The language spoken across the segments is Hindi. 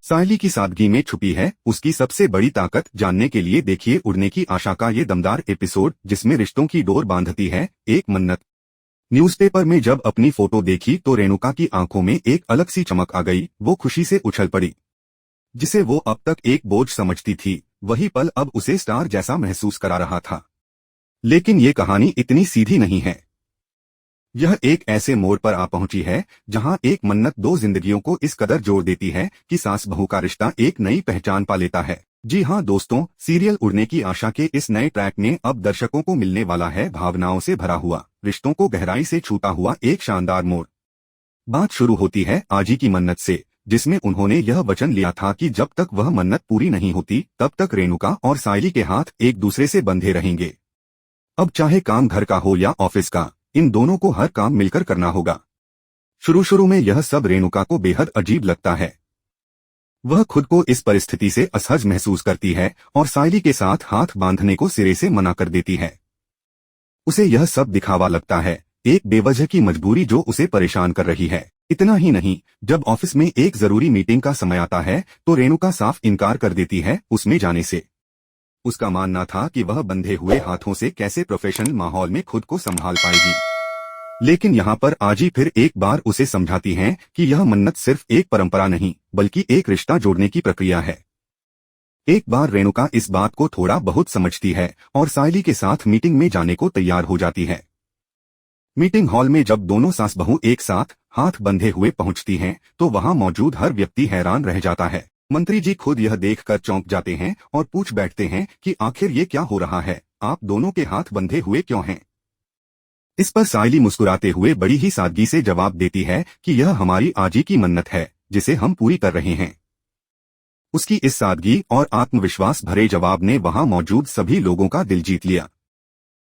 सायली की सादगी में छुपी है उसकी सबसे बड़ी ताकत। जानने के लिए देखिए उड़ने की आशा का ये दमदार एपिसोड, जिसमें रिश्तों की डोर बांधती है एक मन्नत। न्यूज़पेपर में जब अपनी फोटो देखी तो रेणुका की आंखों में एक अलग सी चमक आ गई। वो खुशी से उछल पड़ी। जिसे वो अब तक एक बोझ समझती थी, वही पल अब उसे स्टार जैसा महसूस करा रहा था। लेकिन ये कहानी इतनी सीधी नहीं है। यह एक ऐसे मोड़ पर आ पहुंची है जहां एक मन्नत दो जिंदगियों को इस कदर जोड़ देती है कि सास बहू का रिश्ता एक नई पहचान पा लेता है। जी हां दोस्तों, सीरियल उड़ने की आशा के इस नए ट्रैक में अब दर्शकों को मिलने वाला है भावनाओं से भरा हुआ, रिश्तों को गहराई से छूता हुआ एक शानदार मोड़। बात शुरू होती है आजी की मन्नत से, जिसमें उन्होंने यह वचन लिया था कि जब तक वह मन्नत पूरी नहीं होती तब तक रेणुका और सायली के हाथ एक दूसरे से बंधे रहेंगे। अब चाहे काम घर का हो या ऑफिस का, इन दोनों को हर काम मिलकर करना होगा। शुरू शुरू में यह सब रेणुका को बेहद अजीब लगता है। वह खुद को इस परिस्थिति से असहज महसूस करती है और सायली के साथ हाथ बांधने को सिरे से मना कर देती है। उसे यह सब दिखावा लगता है, एक बेवजह की मजबूरी जो उसे परेशान कर रही है। इतना ही नहीं, जब ऑफिस में एक जरूरी मीटिंग का समय आता है तो रेणुका साफ इनकार कर देती है उसमें जाने से। उसका मानना था कि वह बंधे हुए हाथों से कैसे प्रोफेशनल माहौल में खुद को संभाल पाएगी। लेकिन यहाँ पर आजी फिर एक बार उसे समझाती हैं कि यह मन्नत सिर्फ एक परंपरा नहीं बल्कि एक रिश्ता जोड़ने की प्रक्रिया है। एक बार रेणुका इस बात को थोड़ा बहुत समझती है और सायली के साथ मीटिंग में जाने को तैयार हो जाती है। मीटिंग हॉल में जब दोनों सास बहू एक साथ हाथ बंधे हुए पहुंचती हैं तो वहां मौजूद हर व्यक्ति हैरान रह जाता है। मंत्री जी खुद यह देखकर चौंक जाते हैं और पूछ बैठते हैं कि आखिर ये क्या हो रहा है, आप दोनों के हाथ बंधे हुए क्यों हैं? इस पर सायली मुस्कुराते हुए बड़ी ही सादगी से जवाब देती है कि यह हमारी आजी की मन्नत है जिसे हम पूरी कर रहे हैं। उसकी इस सादगी और आत्मविश्वास भरे जवाब ने वहां मौजूद सभी लोगों का दिल जीत लिया।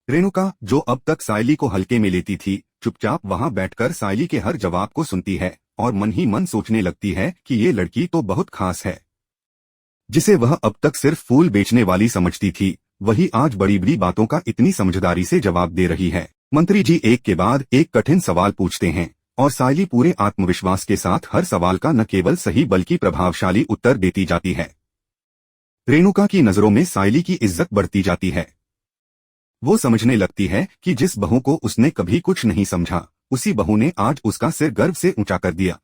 रेणुका, जो अब तक सायली को हल्के में लेती थी, चुपचाप वहां बैठकर सायली के हर जवाब को सुनती है और मन ही मन सोचने लगती है कि ये लड़की तो बहुत खास है। जिसे वह अब तक सिर्फ फूल बेचने वाली समझती थी, वही आज बड़ी बड़ी बातों का इतनी समझदारी से जवाब दे रही है। मंत्री जी एक के बाद एक कठिन सवाल पूछते हैं और सायली पूरे आत्मविश्वास के साथ हर सवाल का न केवल सही बल्कि प्रभावशाली उत्तर देती जाती है। रेणुका की नजरों में सायली की इज्जत बढ़ती जाती है। वो समझने लगती है कि जिस बहू को उसने कभी कुछ नहीं समझा, उसी बहू ने आज उसका सिर गर्व से ऊंचा कर दिया।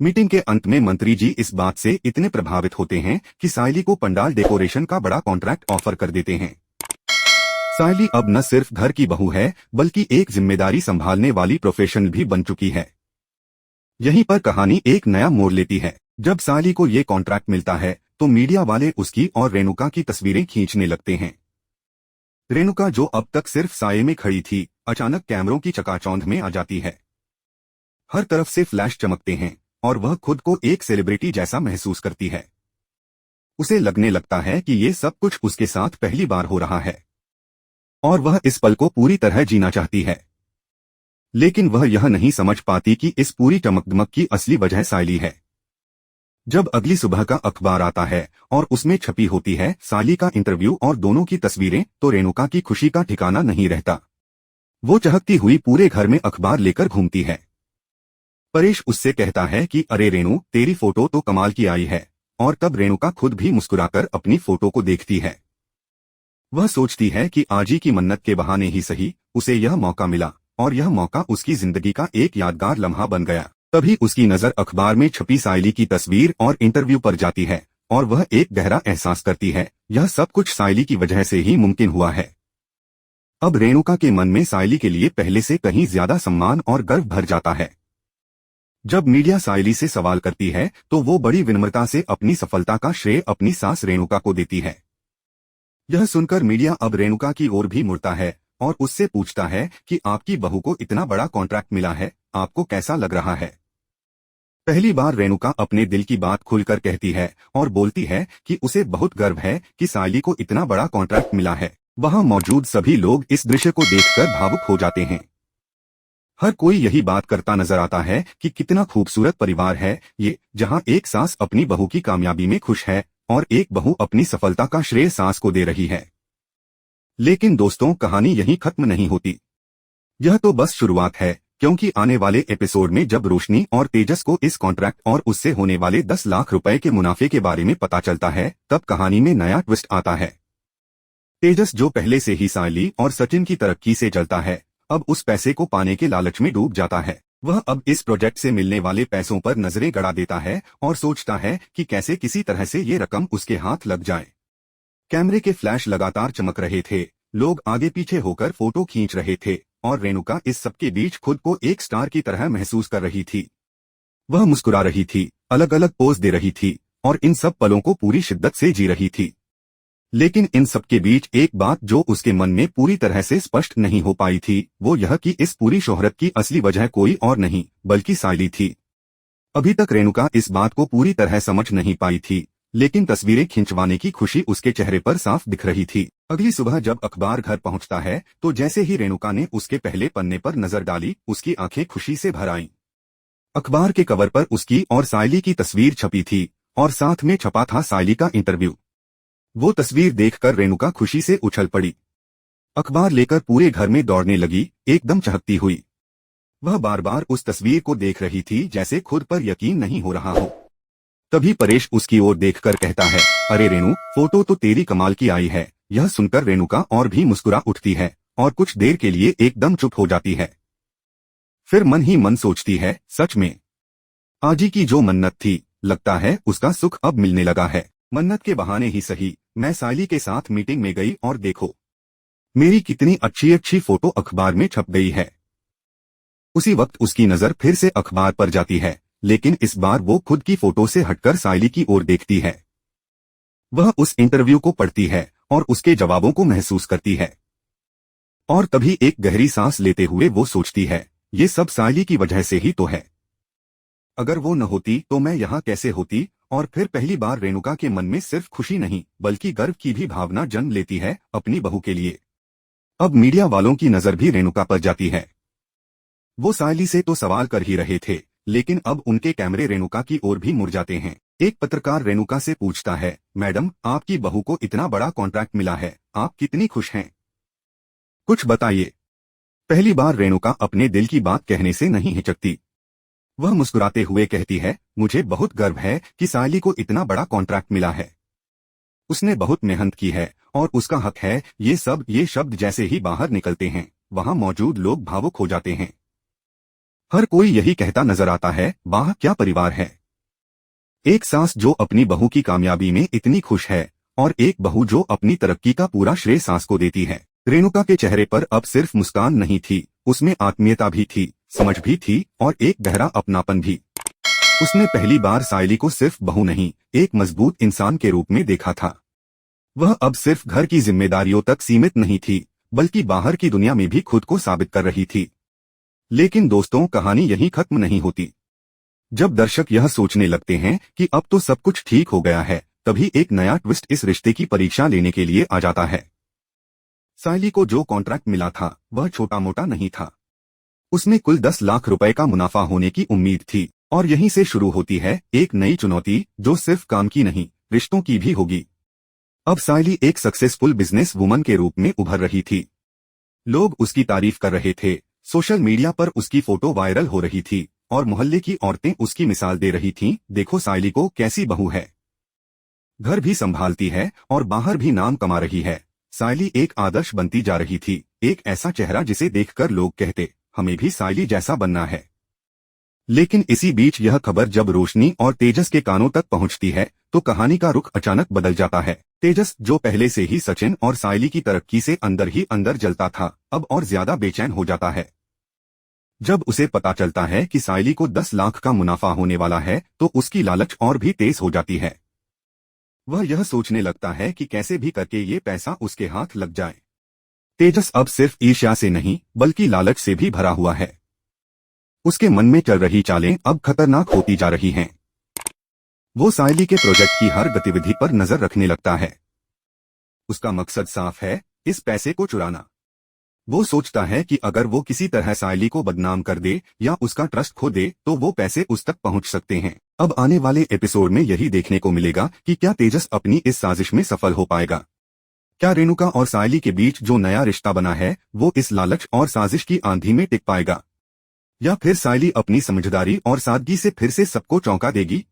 मीटिंग के अंत में मंत्री जी इस बात से इतने प्रभावित होते हैं कि सायली को पंडाल डेकोरेशन का बड़ा कॉन्ट्रैक्ट ऑफर कर देते हैं। सायली अब न सिर्फ घर की बहू है बल्कि एक जिम्मेदारी संभालने वाली प्रोफेशनल भी बन चुकी है। यहीं पर कहानी एक नया मोड़ लेती है। जब सायली को ये कॉन्ट्रैक्ट मिलता है तो मीडिया वाले उसकी और रेणुका की तस्वीरें खींचने लगते हैं। रेणुका, जो अब तक सिर्फ साये में खड़ी थी, अचानक कैमरों की चकाचौंध में आ जाती है। हर तरफ से फ्लैश चमकते हैं और वह खुद को एक सेलिब्रिटी जैसा महसूस करती है। उसे लगने लगता है कि ये सब कुछ उसके साथ पहली बार हो रहा है और वह इस पल को पूरी तरह जीना चाहती है। लेकिन वह यह नहीं समझ पाती कि इस पूरी चमकदमक की असली वजह सायली है। जब अगली सुबह का अखबार आता है और उसमें छपी होती है सायली का इंटरव्यू और दोनों की तस्वीरें, तो रेणुका की खुशी का ठिकाना नहीं रहता। वो चहकती हुई पूरे घर में अखबार लेकर घूमती है। परेश उससे कहता है कि अरे रेणु, तेरी फोटो तो कमाल की आई है, और तब रेणुका खुद भी मुस्कुराकर अपनी फोटो को देखती है। वह सोचती है कि आजी की मन्नत के बहाने ही सही उसे यह मौका मिला और यह मौका उसकी जिंदगी का एक यादगार लम्हा बन गया। तभी उसकी नजर अखबार में छपी सायली की तस्वीर और इंटरव्यू पर जाती है और वह एक गहरा एहसास करती है, यह सब कुछ सायली की वजह से ही मुमकिन हुआ है। अब रेणुका के मन में सायली के लिए पहले से कहीं ज्यादा सम्मान और गर्व भर जाता है। जब मीडिया सायली से सवाल करती है तो वो बड़ी विनम्रता से अपनी सफलता का श्रेय अपनी सास रेणुका को देती है। यह सुनकर मीडिया अब रेणुका की ओर भी मुड़ता है और उससे पूछता है कि आपकी बहू को इतना बड़ा कॉन्ट्रैक्ट मिला है, आपको कैसा लग रहा है? पहली बार रेणुका अपने दिल की बात खुलकर कहती है और बोलती है कि उसे बहुत गर्व है कि सायली को इतना बड़ा कॉन्ट्रैक्ट मिला है। वहां मौजूद सभी लोग इस दृश्य को देखकर भावुक हो जाते हैं। हर कोई यही बात करता नजर आता है कि कितना खूबसूरत परिवार है ये, जहां एक सास अपनी बहू की कामयाबी में खुश है और एक बहू अपनी सफलता का श्रेय सास को दे रही है। लेकिन दोस्तों, कहानी यहीं खत्म नहीं होती। यह तो बस शुरुआत है। क्योंकि आने वाले एपिसोड में जब रोशनी और तेजस को इस कॉन्ट्रैक्ट और उससे होने वाले 10 लाख रुपए के मुनाफे के बारे में पता चलता है, तब कहानी में नया ट्विस्ट आता है। तेजस, जो पहले से ही सायली और सचिन की तरक्की से जलता है, अब उस पैसे को पाने के लालच में डूब जाता है। वह अब इस प्रोजेक्ट से मिलने वाले पैसों पर नजरें गड़ा देता है और सोचता है कि कैसे किसी तरह से ये रकम उसके हाथ लग जाए। कैमरे के फ्लैश लगातार चमक रहे थे, लोग आगे पीछे होकर फोटो खींच रहे थे और रेणुका इस सबके बीच खुद को एक स्टार की तरह महसूस कर रही थी। वह मुस्कुरा रही थी, अलग अलग पोज दे रही थी और इन सब पलों को पूरी शिद्दत से जी रही थी। लेकिन इन सबके बीच एक बात जो उसके मन में पूरी तरह से स्पष्ट नहीं हो पाई थी, वो यह कि इस पूरी शोहरत की असली वजह कोई और नहीं बल्कि सायली थी। अभी तक रेणुका इस बात को पूरी तरह समझ नहीं पाई थी, लेकिन तस्वीरें खिंचवाने की खुशी उसके चेहरे पर साफ दिख रही थी। अगली सुबह जब अखबार घर पहुंचता है, तो जैसे ही रेणुका ने उसके पहले पन्ने पर नजर डाली, उसकी आंखें खुशी से भर आईं। अखबार के कवर पर उसकी और सायली की तस्वीर छपी थी और साथ में छपा था सायली का इंटरव्यू। वो तस्वीर देखकर रेणुका खुशी से उछल पड़ी। अखबार लेकर पूरे घर में दौड़ने लगी, एकदम चहकती हुई। वह बार बार उस तस्वीर को देख रही थी, जैसे खुद पर यकीन नहीं हो रहा हो। तभी परेश उसकी ओर देखकर कहता है, अरे रेणु, फोटो तो तेरी कमाल की आई है। यह सुनकर रेणुका और भी मुस्कुरा उठती है और कुछ देर के लिए एकदम चुप हो जाती है। फिर मन ही मन सोचती है, सच में आजी की जो मन्नत थी, लगता है उसका सुख अब मिलने लगा है। मन्नत के बहाने ही सही, मैं सायली के साथ मीटिंग में गई और देखो, मेरी कितनी अच्छी अच्छी फोटो अखबार में छप गई है। उसी वक्त उसकी नजर फिर से अखबार पर जाती है, लेकिन इस बार वो खुद की फोटो से हटकर सायली की ओर देखती है। वह उस इंटरव्यू को पढ़ती है और उसके जवाबों को महसूस करती है। और तभी एक गहरी सांस लेते हुए वो सोचती है, ये सब सायली की वजह से ही तो है। अगर वो न होती तो मैं यहाँ कैसे होती। और फिर पहली बार रेणुका के मन में सिर्फ खुशी नहीं बल्कि गर्व की भी भावना जन्म लेती है अपनी बहू के लिए। अब मीडिया वालों की नजर भी रेणुका पर जाती है। वो सायली से तो सवाल कर ही रहे थे, लेकिन अब उनके कैमरे रेणुका की ओर भी मुड़ जाते हैं। एक पत्रकार रेणुका से पूछता है, मैडम, आपकी बहू को इतना बड़ा कॉन्ट्रैक्ट मिला है, आप कितनी खुश हैं? कुछ बताइए। पहली बार रेणुका अपने दिल की बात कहने से नहीं हिचकती। वह मुस्कुराते हुए कहती है, मुझे बहुत गर्व है कि सायली को इतना बड़ा कॉन्ट्रैक्ट मिला है। उसने बहुत मेहनत की है और उसका हक है। ये शब्द जैसे ही बाहर निकलते हैं, वहां मौजूद लोग भावुक हो जाते हैं। हर कोई यही कहता नजर आता है, वाह क्या परिवार है। एक सास जो अपनी बहू की कामयाबी में इतनी खुश है और एक बहू जो अपनी तरक्की का पूरा श्रेय सास को देती है। रेणुका के चेहरे पर अब सिर्फ मुस्कान नहीं थी, उसमें आत्मीयता भी थी, समझ भी थी और एक गहरा अपनापन भी। उसने पहली बार सायली को सिर्फ बहू नहीं, एक मजबूत इंसान के रूप में देखा था। वह अब सिर्फ घर की जिम्मेदारियों तक सीमित नहीं थी, बल्कि बाहर की दुनिया में भी खुद को साबित कर रही थी। लेकिन दोस्तों, कहानी यहीं खत्म नहीं होती। जब दर्शक यह सोचने लगते हैं कि अब तो सब कुछ ठीक हो गया है, तभी एक नया ट्विस्ट इस रिश्ते की परीक्षा लेने के लिए आ जाता है। सायली को जो कॉन्ट्रैक्ट मिला था, वह छोटा मोटा नहीं था। उसमें कुल 10 लाख रुपए का मुनाफा होने की उम्मीद थी और यहीं से शुरू होती है एक नई चुनौती, जो सिर्फ काम की नहीं, रिश्तों की भी होगी। अब सायली एक सक्सेसफुल बिजनेस वुमन के रूप में उभर रही थी। लोग उसकी तारीफ कर रहे थे, सोशल मीडिया पर उसकी फोटो वायरल हो रही थी और मोहल्ले की औरतें उसकी मिसाल दे रही थीं, देखो सायली को कैसी बहू है। घर भी संभालती है और बाहर भी नाम कमा रही है। सायली एक आदर्श बनती जा रही थी, एक ऐसा चेहरा जिसे देखकर लोग कहते, हमें भी सायली जैसा बनना है। लेकिन इसी बीच यह खबर जब रोशनी और तेजस के कानों तक पहुंचती है, तो कहानी का रुख अचानक बदल जाता है। तेजस, जो पहले से ही सचिन और सायली की तरक्की से अंदर ही अंदर जलता था, अब और ज्यादा बेचैन हो जाता है। जब उसे पता चलता है कि सायली को 10 लाख का मुनाफा होने वाला है, तो उसकी लालच और भी तेज हो जाती है। वह यह सोचने लगता है कि कैसे भी करके ये पैसा उसके हाथ लग जाए। तेजस अब सिर्फ ईर्ष्या से नहीं बल्कि लालच से भी भरा हुआ है। उसके मन में चल रही चालें अब खतरनाक होती जा रही हैं। वो सायली के प्रोजेक्ट की हर गतिविधि पर नजर रखने लगता है। उसका मकसद साफ है, इस पैसे को चुराना। वो सोचता है कि अगर वो किसी तरह सायली को बदनाम कर दे या उसका ट्रस्ट खो दे, तो वो पैसे उस तक पहुंच सकते हैं। अब आने वाले एपिसोड में यही देखने को मिलेगा कि क्या तेजस अपनी इस साजिश में सफल हो पाएगा। क्या रेणुका और सायली के बीच जो नया रिश्ता बना है, वो इस लालच और साजिश की आंधी में टिक पाएगा। या फिर सायली अपनी समझदारी और सादगी से फिर से सबको चौंका देगी?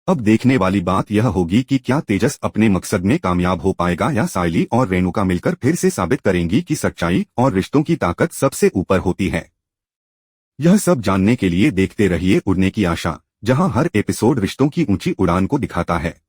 अब देखने वाली बात यह होगी कि क्या तेजस अपने मकसद में कामयाब हो पाएगा या सायली और रेणुका मिलकर फिर से साबित करेंगी कि सच्चाई और रिश्तों की ताकत सबसे ऊपर होती है। यह सब जानने के लिए देखते रहिए उड़ने की आशा, जहां हर एपिसोड रिश्तों की ऊंची उड़ान को दिखाता है।